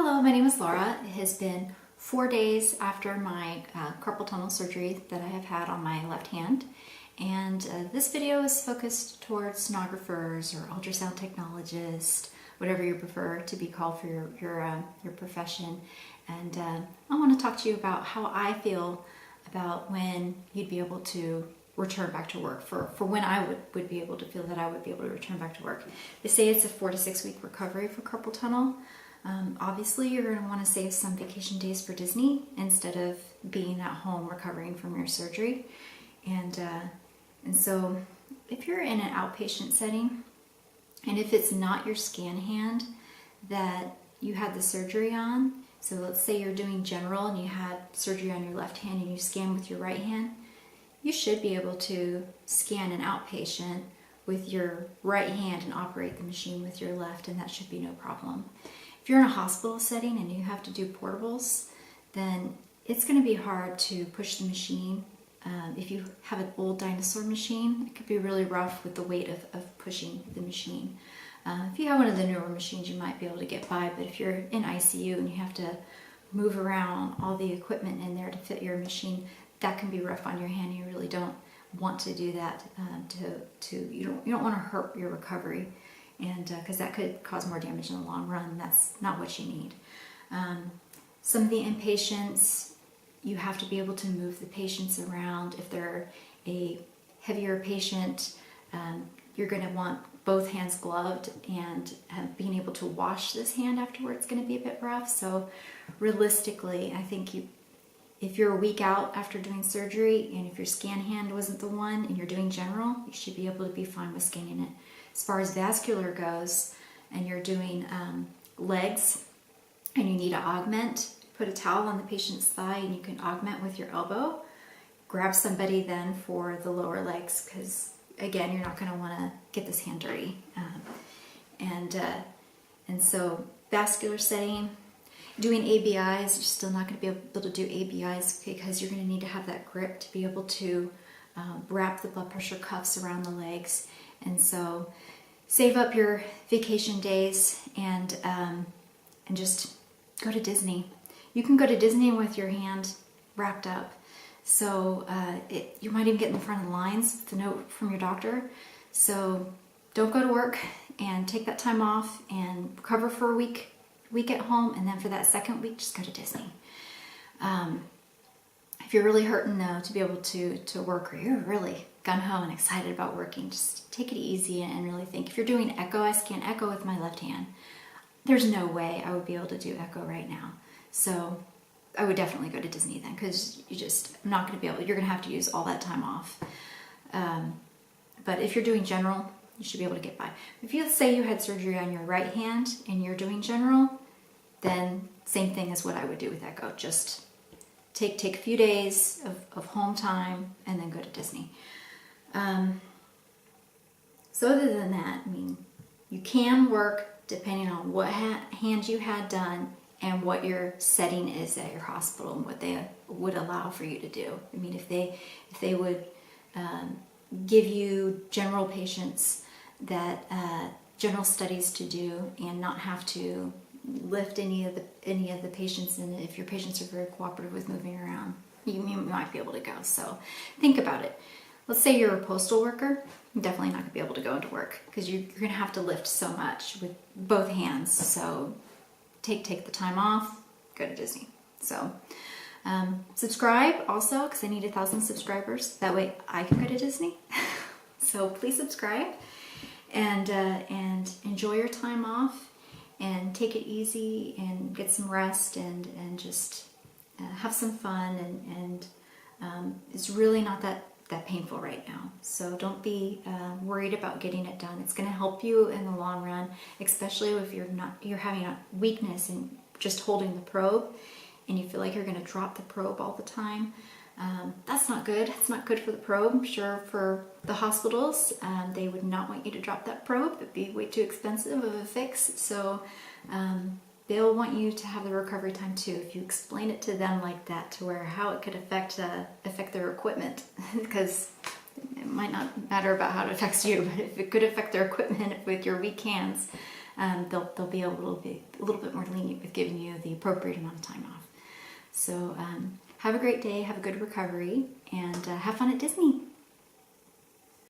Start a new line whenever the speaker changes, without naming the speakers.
Hello, my name is Laura. It has been 4 days after my carpal tunnel surgery that I have had on my left hand. And this video is focused towards sonographers or ultrasound technologists, whatever you prefer to be called for your profession. And I want to talk to you about how I feel about when you'd be able to return back to work, for when I would be able to feel that I would be able to return back to work. They say it's a 4 to 6 week recovery for carpal tunnel. Obviously, you're going to want to save some vacation days for Disney instead of being at home recovering from your surgery. And so if you're in an outpatient setting, and if it's not your scan hand that you had the surgery on, so let's say you're doing general and you had surgery on your left hand and you scan with your right hand, you should be able to scan an outpatient with your right hand and operate the machine with your left, and that should be no problem. If you're in a hospital setting and you have to do portables, then it's going to be hard to push the machine. If you have an old dinosaur machine, it could be really rough with the weight of pushing the machine. If you have one of the newer machines, you might be able to get by, but if you're in ICU and you have to move around all the equipment in there to fit your machine, that can be rough on your hand. You really don't want to do that. You don't want to hurt your recovery, and because that could cause more damage in the long run. That's not what you need. Some of the inpatients, you have to be able to move the patients around. If they're a heavier patient, you're going to want both hands gloved, and being able to wash this hand afterwards is going to be a bit rough. So realistically, I think if you're a week out after doing surgery and if your scan hand wasn't the one and you're doing general, you should be able to be fine with scanning it. As far as vascular goes, and you're doing legs and you need to augment, put a towel on the patient's thigh and you can augment with your elbow. Grab somebody then for the lower legs, because again, you're not going to want to get this hand dirty. And so vascular setting, doing ABIs, you're still not going to be able to do ABIs because you're going to need to have that grip to be able to wrap the blood pressure cuffs around the legs. And so save up your vacation days and just go to Disney. You can go to Disney with your hand wrapped up. So you might even get in the front of the lines with a note from your doctor. So don't go to work and take that time off and recover for a week at home, and then for that second week, just go to Disney. If you're really hurting though to be able to work, or you're really gung-ho and excited about working, just take it easy and really think. If you're doing echo, I scan echo with my left hand. There's no way I would be able to do echo right now. So I would definitely go to Disney then, because I'm not going to be able, you're going to have to use all that time off. But if you're doing general, you should be able to get by. If you say you had surgery on your right hand and you're doing general, then same thing as what I would do with echo. Just take a few days of home time and then go to Disney. So other than that, I mean, you can work depending on what hand you had done and what your setting is at your hospital and what they would allow for you to do. I mean, if they would give you general patients that general studies to do and not have to lift any of the patients, and if your patients are very cooperative with moving around, you might be able to go. So think about it. Let's say you're a postal worker, you're definitely not going to be able to go into work because you're going to have to lift so much with both hands. So take the time off, go to Disney. So subscribe also, because I need 1,000 subscribers. That way I can go to Disney. So please subscribe and enjoy your time off and take it easy and get some rest and just have some fun. And it's really not that painful right now. So don't be worried about getting it done. It's going to help you in the long run, especially if you're having a weakness in just holding the probe and you feel like you're going to drop the probe all the time. That's not good. It's not good for the probe. I'm sure for the hospitals, they would not want you to drop that probe. It'd be way too expensive of a fix. So they'll want you to have the recovery time too. If you explain it to them like that, to where how it could affect their equipment, because it might not matter about how it affects you, but if it could affect their equipment with your weak hands, they'll be a little bit more lenient with giving you the appropriate amount of time off. So have a great day, have a good recovery, and have fun at Disney.